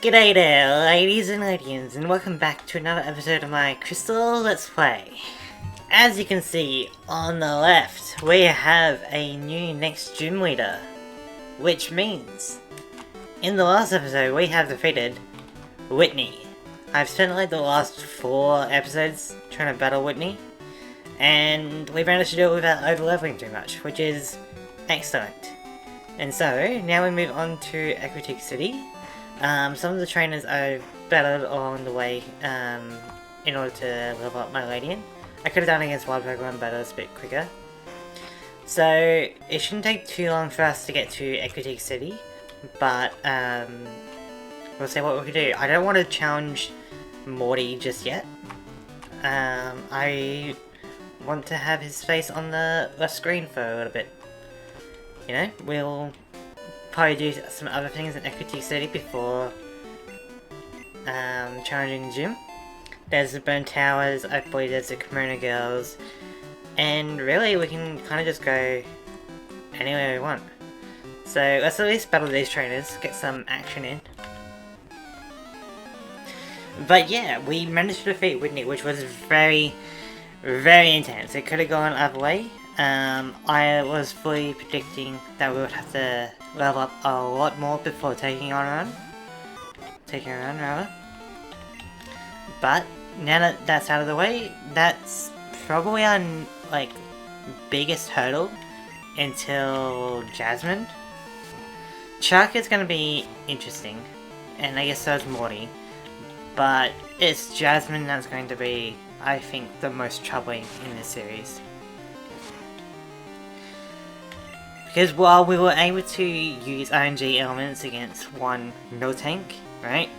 G'day there, ladies and ladies, and welcome back to another episode of my Crystal Let's Play. As you can see on the left, we have a new next gym leader, which means in the last episode we have defeated Whitney. I've spent like the last 4 episodes trying to battle Whitney, and we managed to do it without over-leveling too much, which is excellent. And so, now we move on to Ecruteak City. Some of the trainers I've battled along the way in order to level up my Ladian. I could have done it against wild Pokemon, but it was a bit quicker. So, it shouldn't take too long for us to get to Ecruteak City, but we'll see what we can do. I don't want to challenge Morty just yet. I want to have his face on the left screen for a little bit. You know, we'll probably do some other things in Ecruteak City before challenging the gym. There's the Burn Towers, I believe there's the Kimono Girls, and really we can kind of just go anywhere we want. So let's at least battle these trainers, get some action in. But yeah, we managed to defeat Whitney, which was very, very intense. It could have gone either way. I was fully predicting that we would have to level up a lot more before taking her on rather. But now that that's out of the way, that's probably our like biggest hurdle until Jasmine. Chuck is going to be interesting, and I guess so is Morty. But it's Jasmine that's going to be, I think, the most troubling in this series. Because while we were able to use RNG elements against one Miltank, right?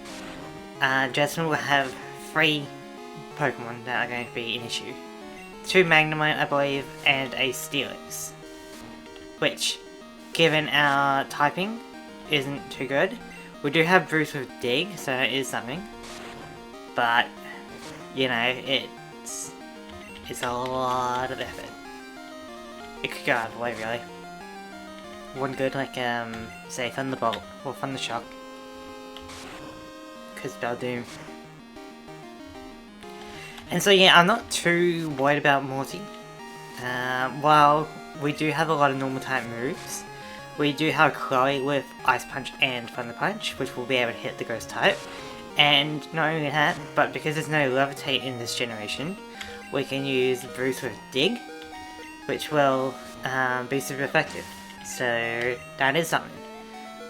Jasmine will have 3 Pokemon that are going to be an issue. 2 Magnemite, I believe, and a Steelix. Which, given our typing, isn't too good. We do have Bruce with Dig, so that is something. But, you know, it's a lot of effort. It could go either way, really. One good, like, say Thunderbolt or Thundershock. Because Baldoom. And so yeah, I'm not too worried about Morty. While we do have a lot of normal type moves, we do have Chloe with Ice Punch and Thunder Punch, which will be able to hit the Ghost type. And not only that, but because there's no Levitate in this generation, we can use Bruce with Dig, which will be super effective. So that is something.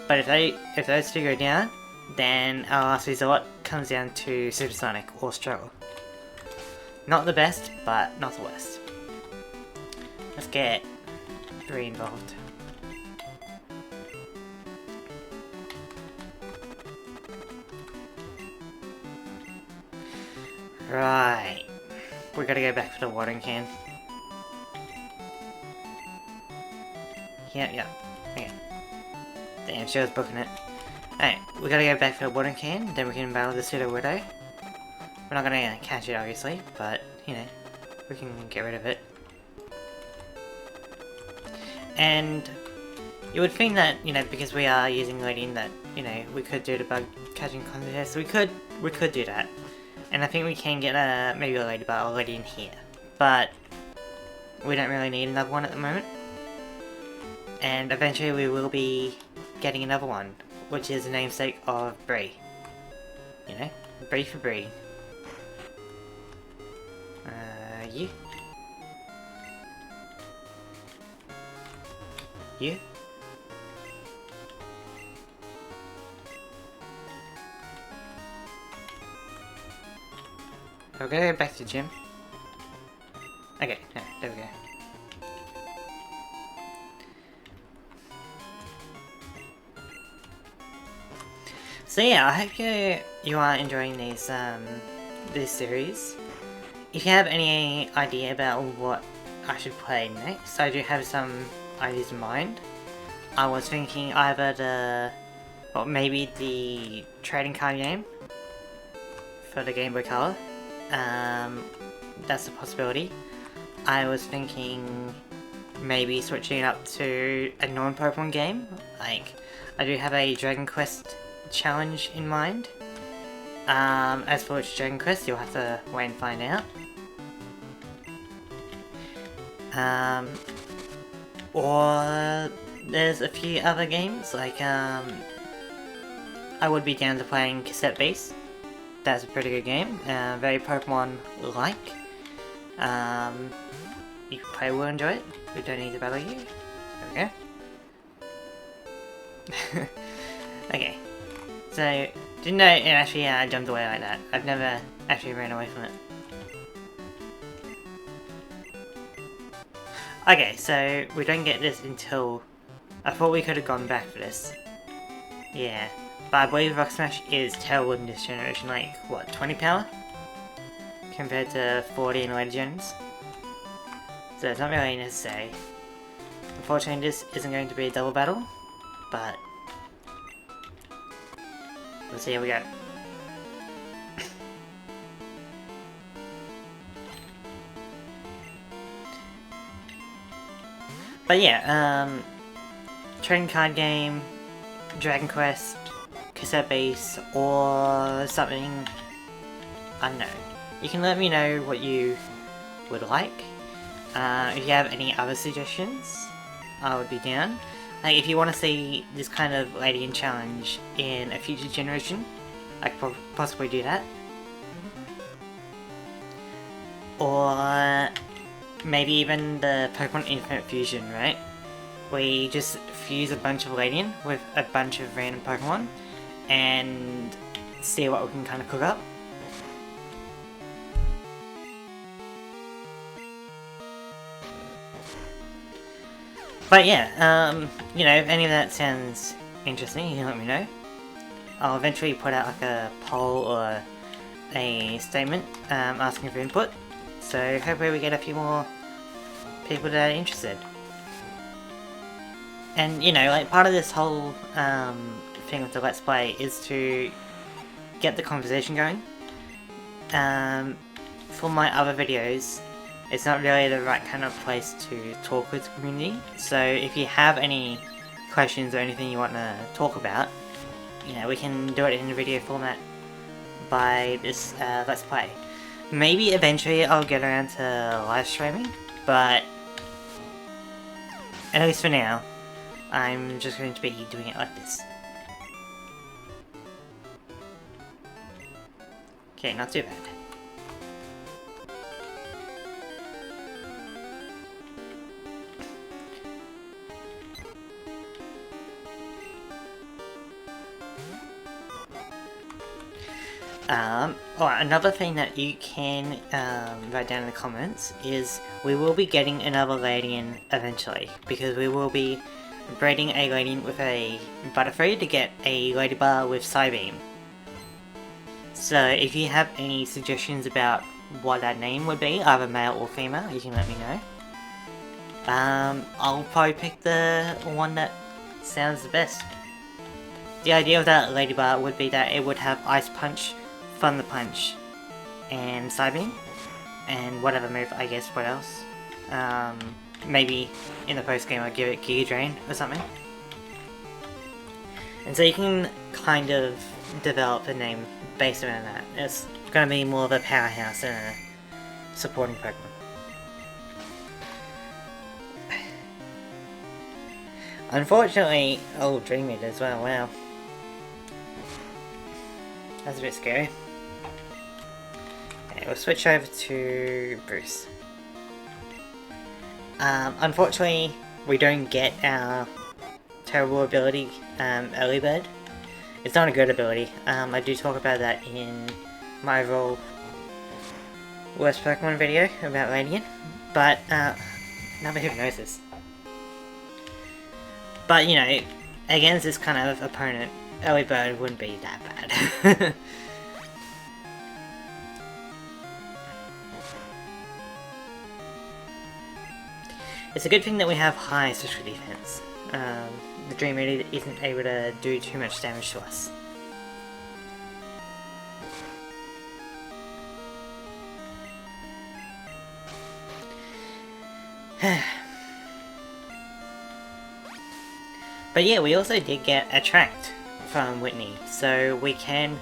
But if those 2 go down, then our last resort comes down to Supersonic or Struggle. Not the best, but not the worst. Let's get 3 involved. Right. We gotta go back for the watering can. Yeah. Okay. Damn, she was booking it. Alright, we gotta go back for the watering can, then we can battle the Pseudo Widow. We're not gonna catch it, obviously, but, you know, we can get rid of it. And you would think that, you know, because we are using Ladian, that, you know, we could do the bug catching contest. We could do that. And I think we can get maybe a Ladybug or Ladian here. But we don't really need another one at the moment. And eventually we will be getting another one, which is the namesake of Bree. You know? Bree for Bree. You? You? We're gonna go back to the gym. Okay, no, there we go. So yeah, I hope you are enjoying these this series. If you have any idea about what I should play next, I do have some ideas in mind. I was thinking either maybe the trading card game for the Game Boy Color. That's a possibility. I was thinking maybe switching it up to a non-Pokemon game. Like, I do have a Dragon Quest challenge in mind. As for which Dragon Quest, you'll have to wait and find out. Or there's a few other games, like I would be down to playing Cassette Base. That's a pretty good game, very Pokemon-like. You probably will enjoy it. We don't need to battle you. There we go. Okay, so didn't know it actually jumped away like that. I've never actually ran away from it. Okay, so we don't get this until... I thought we could have gone back for this. Yeah, but I believe Rock Smash is terrible in this generation, like, what, 20 power? Compared to 40 in later gens. So it's not really necessary. Unfortunately, this isn't going to be a double battle, but... let's see how we go. But yeah, trading card game, Dragon Quest, Cassette Base, or something unknown. You can let me know what you would like. If you have any other suggestions, I would be down. Like, if you want to see this kind of Ladian challenge in a future generation, I could possibly do that. Or maybe even the Pokemon Infinite Fusion, right? We just fuse a bunch of Ladian with a bunch of random Pokemon and see what we can kind of cook up. But yeah, you know, if any of that sounds interesting, you can let me know. I'll eventually put out like a poll or a statement asking for input. So hopefully we get a few more people that are interested. And you know, like part of this whole thing with the Let's Play is to get the conversation going. For my other videos, it's not really the right kind of place to talk with the community. So if you have any questions or anything you want to talk about, you know, we can do it in a video format by this Let's Play. Maybe eventually I'll get around to live streaming, but at least for now, I'm just going to be doing it like this. Okay, not too bad. Another thing that you can write down in the comments is we will be getting another Ladian eventually, because we will be breeding a Ladian with a Butterfree to get a Ladybar with Psybeam. So if you have any suggestions about what that name would be, either male or female, you can let me know. I'll probably pick the one that sounds the best. The idea of that Ladybar would be that it would have Ice Punch, Thunder Punch, and Psybeam, and whatever move, I guess, what else? Maybe in the post game I'll give it Giga Drain or something. And so you can kind of develop the name based around that. It's going to be more of a powerhouse than a supporting Pokemon. Unfortunately, oh, Dream Eater as well, wow. That's a bit scary. Okay, we'll switch over to Bruce. Unfortunately, we don't get our terrible ability, Early Bird. It's not a good ability. I do talk about that in my overall worst Pokemon video about Ladian, but nobody who knows this. But you know, against this kind of opponent, Early Bird wouldn't be that bad. It's a good thing that we have high special defense. The Dream Eater isn't able to do too much damage to us. But yeah, we also did get Attract from Whitney, so we can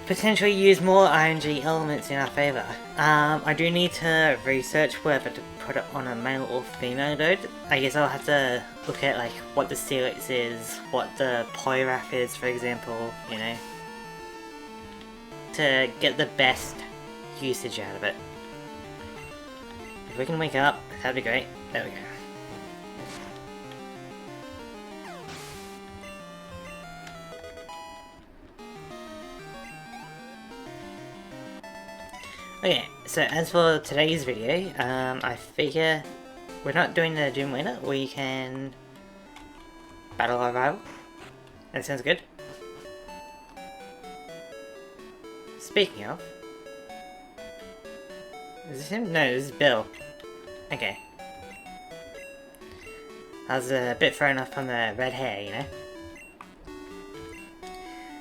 potentially use more RNG elements in our favour. I do need to research whether to put it on a male or female node. I guess I'll have to look at like what the Steelix is, what the Polyraph is, for example, you know, to get the best usage out of it. If we can wake up, that'd be great. There we go. Okay, so as for today's video, I figure we're not doing the gym leader, we can battle our rival. That sounds good. Speaking of, is this him? No, this is Bill. Okay. I was a bit thrown off on the red hair, you know?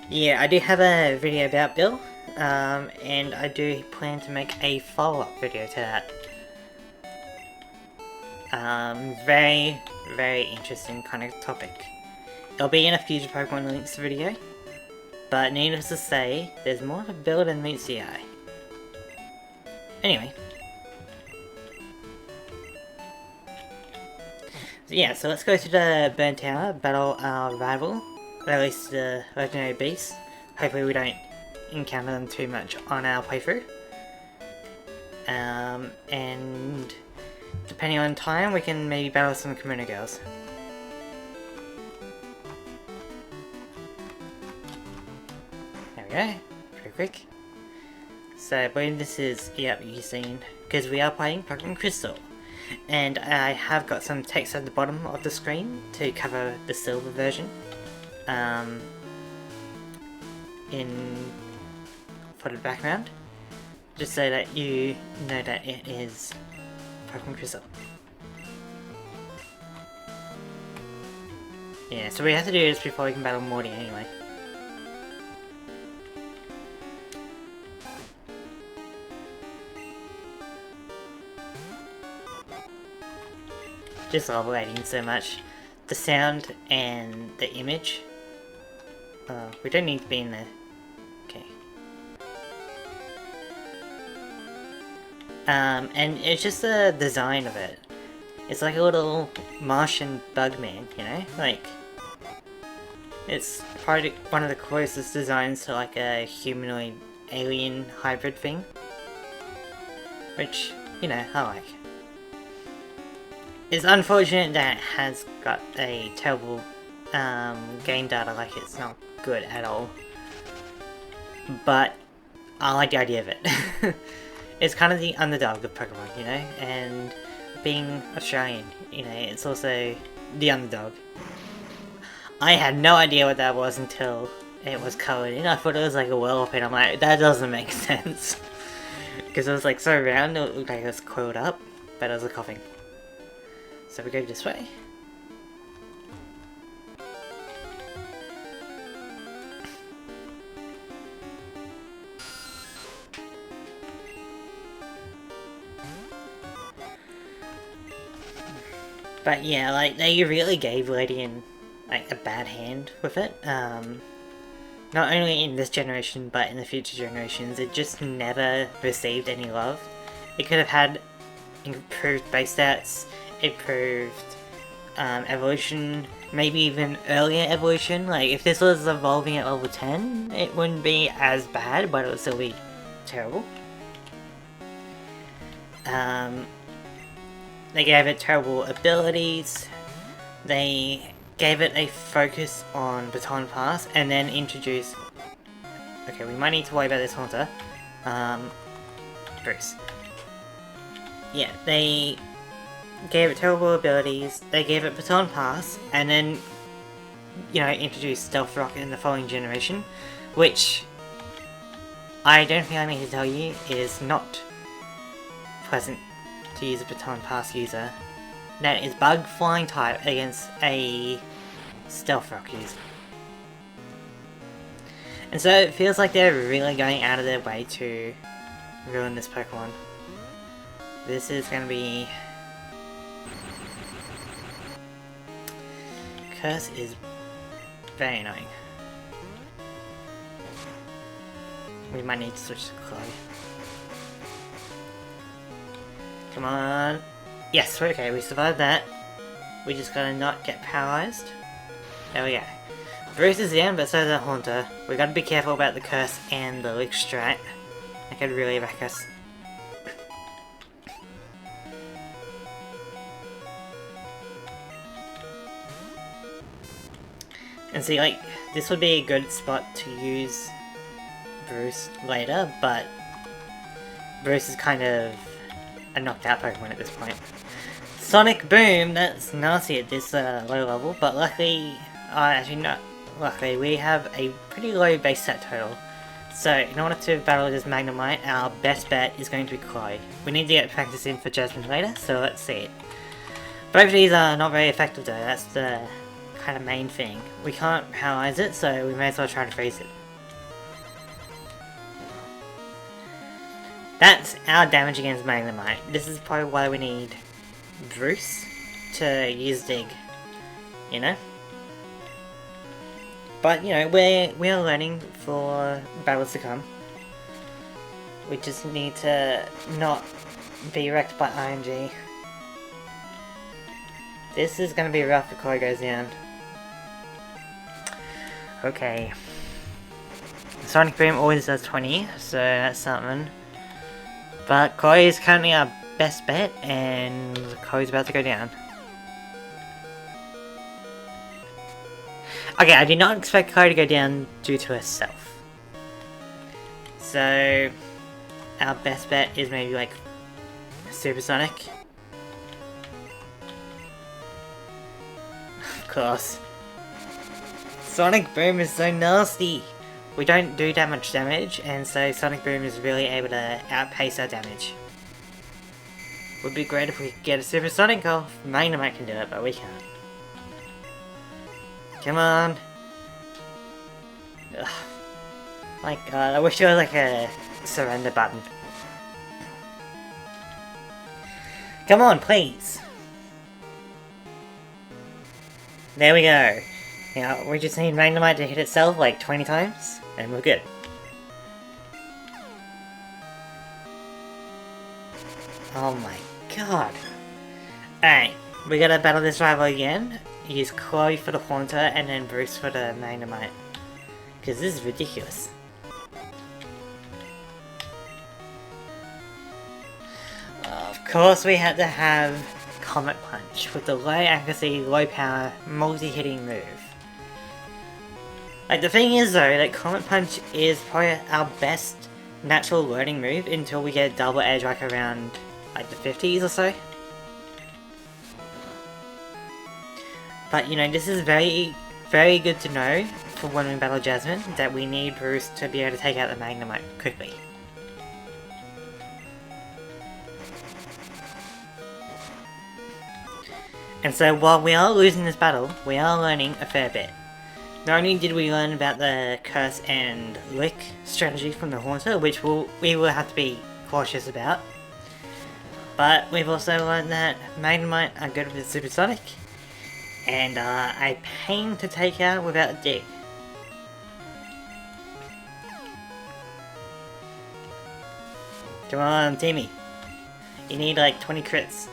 Yeah, I do have a video about Bill. And I do plan to make a follow-up video to that. Very interesting kind of topic. It'll be in a future Pokemon Links video, but needless to say, there's more to Bill than meets the eye. Anyway. So yeah, so let's go to the Burn Tower, battle our rival, or at least the legendary beast. Hopefully we don't encounter them too much on our playthrough. And depending on time, we can maybe battle some Kimono girls. There we go, pretty quick. So I believe this is, yep, you've seen, because we are playing Pokemon Crystal. And I have got some text at the bottom of the screen to cover the silver version. For the background, just so that you know that it is Pokemon Crystal. Yeah, so we have to do this before we can battle Morty anyway. Just love waiting so much. The sound and the image. We don't need to be in there. Okay. And it's just the design of it. It's like a little Martian bug man, you know? Like, it's probably one of the closest designs to like a humanoid alien hybrid thing. Which, you know, I like. It's unfortunate that it has got a terrible game data, like it's not good at all. But I like the idea of it. It's kind of the underdog of Pokemon, you know? And being Australian, you know, it's also the underdog. I had no idea what that was until it was coloured in. I thought it was like a Whirlwind, and I'm like, that doesn't make sense. Because it was like so round, it looked like it was coiled up, but it was a coughing. So we go this way. But yeah, like, they really gave Ledian, like, a bad hand with it. Not only in this generation, but in the future generations, it just never received any love. It could have had improved base stats, improved evolution, maybe even earlier evolution. Like, if this was evolving at level 10, it wouldn't be as bad, but it would still be terrible. They gave it terrible abilities, they gave it a focus on Baton Pass, and then introduced... Okay, we might need to worry about this Haunter. Bruce. Yeah, they gave it terrible abilities, they gave it Baton Pass, and then, you know, introduced Stealth Rock in the following generation, which I don't think I need to tell you is not pleasant to use a Baton Pass user. That is Bug Flying type against a Stealth Rock user. And so it feels like they're really going out of their way to ruin this Pokemon. This is going to be... Curse is Very annoying. We might need to switch to Chloe. Come on. Yes, okay, we survived that. We just gotta not get paralyzed. There we go. Bruce is down, but so is the Haunter. We gotta be careful about the curse and the lick strat. That could really wreck us. And see, like, this would be a good spot to use Bruce later, but Bruce is kind of a knocked out Pokemon at this point. Sonic Boom, that's nasty at this low level, but luckily, actually not luckily, we have a pretty low base set total. So in order to battle this Magnemite, our best bet is going to be Chloe. We need to get practice in for Jasmine later, so let's see it. Both of these are not very effective though, that's the kind of main thing. We can't paralyze it, so we may as well try to freeze it. That's our damage against Magnemite. This is probably why we need Bruce to use Dig, you know? But, you know, we are learning for battles to come. We just need to not be wrecked by ING. This is gonna be rough if Chloe goes down. Okay. Sonic Boom always does 20, so that's something. But Chloe is currently our best bet, and Chloe's about to go down. Okay, I did not expect Chloe to go down due to herself. So, our best bet is maybe like Supersonic. Of course. Sonic Boom is so nasty! We don't do that much damage, and so Sonic Boom is really able to outpace our damage. Would be great if we could get a Supersonic, or Magnemite can do it, but we can't. Come on! Ugh. My god, I wish there was like a surrender button. Come on, please! There we go. Now, we just need Magnemite to hit itself like 20 times, and we're good. Oh my god. Alright, we gotta battle this rival again. Use Chloe for the Haunter, and then Bruce for the Magnemite. Because this is ridiculous. Of course we had to have Comet Punch with the low accuracy, low power, multi-hitting move. Like, the thing is though, that Comet Punch is probably our best natural learning move until we get Double Edge like around like the 50s or so. But you know, this is very, very good to know for when we battle Jasmine, that we need Bruce to be able to take out the Magnemite quickly. And so while we are losing this battle, we are learning a fair bit. Not only did we learn about the Curse and Lick strategy from the Haunter, which we will have to be cautious about, but we've also learned that Magnemite are good with Supersonic, and are a pain to take out without Dig. Come on, Timmy. You need like 20 crits.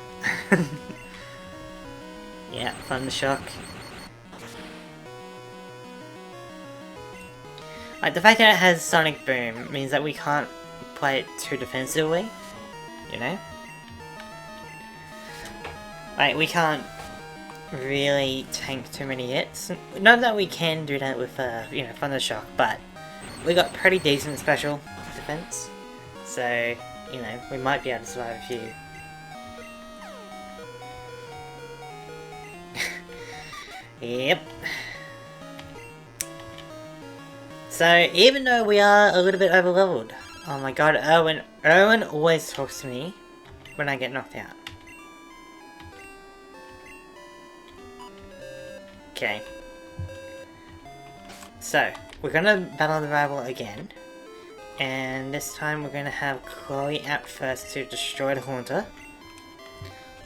Yeah, Thunder Shock. Like, the fact that it has Sonic Boom means that we can't play it too defensively, you know? Like, we can't really tank too many hits. Not that we can do that with, you know, Thunder Shock, but we got pretty decent special defense. So, you know, we might be able to survive a few. Yep. So, even though we are a little bit overleveled, oh my god, Erwin always talks to me when I get knocked out. Okay. So, we're gonna battle the rival again. And this time we're gonna have Chloe out first to destroy the Haunter.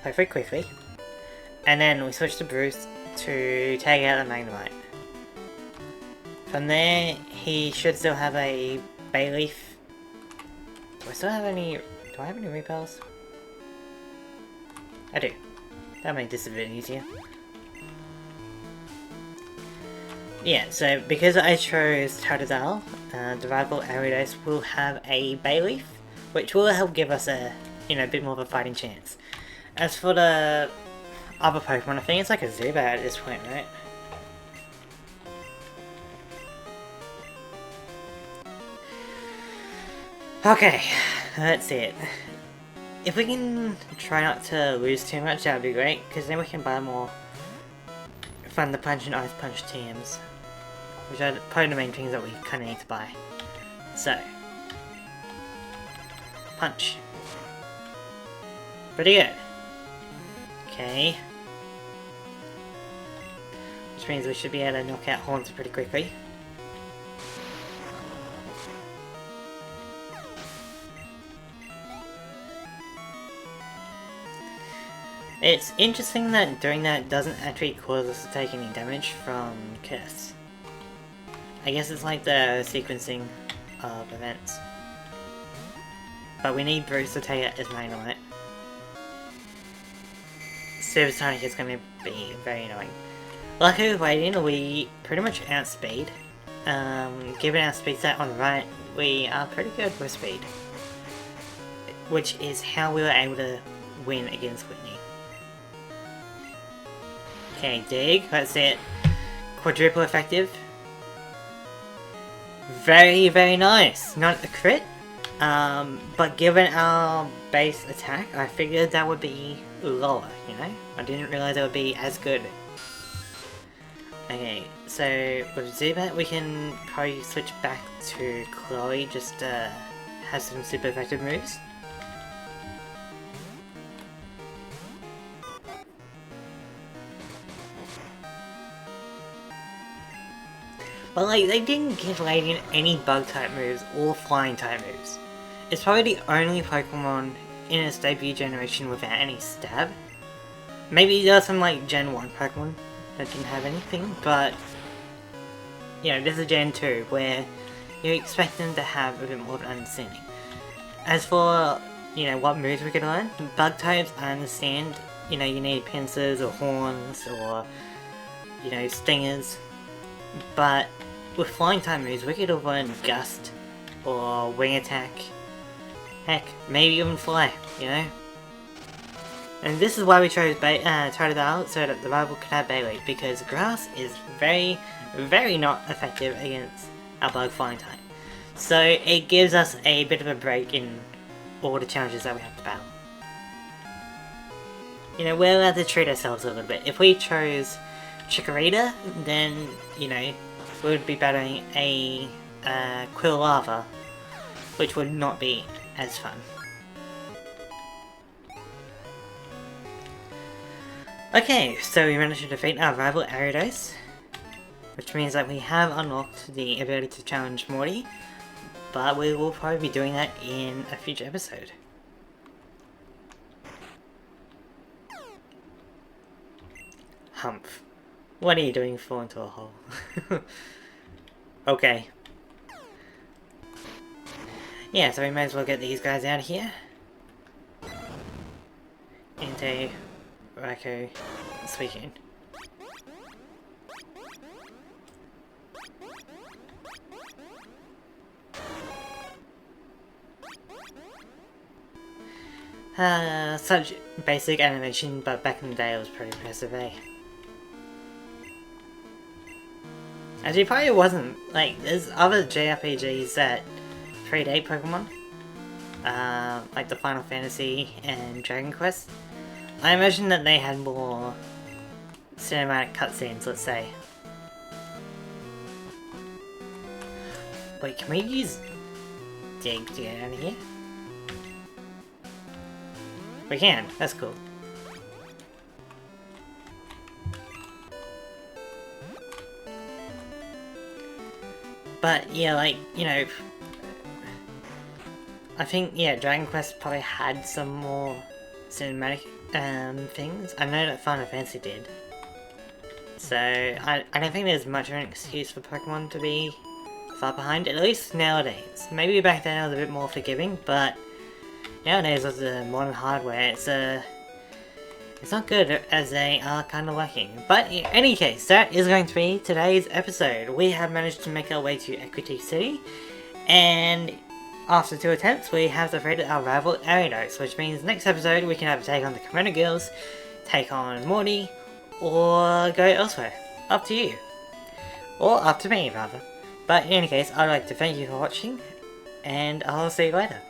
Hopefully quickly. And then we switch to Bruce to take out the Magnemite. From there, he should still have a Bayleaf. Do I still have any... do I have any repels? I do. That'll make this a bit easier. Yeah, so because I chose Totodile, the rival Ariados will have a Bayleaf, which will help give us a, a bit more of a fighting chance. As for the other Pokemon, I think it's like a Zubat at this point, right? Okay, that's it. If we can try not to lose too much, that would be great, because then we can buy more Thunder Punch and Ice Punch TMs, which are probably the main things that we kind of need to buy. So, Punch. Pretty good. Okay. Which means we should be able to knock out Horns pretty quickly. It's interesting that doing that doesn't actually cause us to take any damage from Curse. I guess it's like the sequencing of events. But we need Bruce to take it as main on it. Supersonic is going to be very annoying. Luckily with Waiting, we pretty much outspeed. Given our speed stat on the right, we are pretty good with speed. Which is how we were able to win against Whitney. Okay, Dig, that's it. Quadruple effective. Very, very nice. Not a crit, but given our base attack, I figured that would be lower, you know? I didn't realize it would be as good. Okay, so with Zubat we can probably switch back to Chloe just to have some super effective moves. But like, they didn't give Radiant any bug type moves or flying type moves. It's probably the only Pokemon in its debut generation without any stab. Maybe there are some like Gen 1 Pokemon that didn't have anything, but you know, this is Gen 2 where you expect them to have a bit more of an understanding. As for, you know, what moves we could learn, bug types I understand, you know, you need pincers or horns or, you know, stingers. But with flying type moves, we could have learned Gust or Wing Attack. Heck, maybe even Fly, you know? And this is why we chose Totodile, so that the rival could have Bayleaf, because Grass is very, very not effective against our bug flying type. So it gives us a bit of a break in all the challenges that we have to battle. You know, we're allowed to treat ourselves a little bit. If we chose Chikorita, then, you know, we would be battling a Quilava, which would not be as fun. Okay, so we managed to defeat our rival Ariados, which means that we have unlocked the ability to challenge Morty, but we will probably be doing that in a future episode. Humph. What are you doing? Fall into a hole. Okay. Yeah, so we might as well get these guys out of here. Into Raikou, Suicune. Such basic animation, but back in the day it was pretty impressive, eh? Actually, probably wasn't. Like, there's other JRPGs that predate Pokemon. Like the Final Fantasy and Dragon Quest. I imagine that they had more cinematic cutscenes, let's say. Wait, can we use Dig to get out of here? We can, that's cool. But yeah, like, you know, I think, yeah, Dragon Quest probably had some more cinematic things. I know that Final Fantasy did. So I don't think there's much of an excuse for Pokemon to be far behind, at least nowadays. Maybe back then it was a bit more forgiving, but nowadays with the modern hardware, it's not good as they are kind of lacking. But in any case, that is going to be today's episode. We have managed to make our way to Ecruteak City, and after 2 attempts, we have defeated our rival Ariados, which means next episode we can either take on the Komodo Girls, take on Morty, or go elsewhere. Up to you. Or up to me, rather. But in any case, I'd like to thank you for watching, and I'll see you later.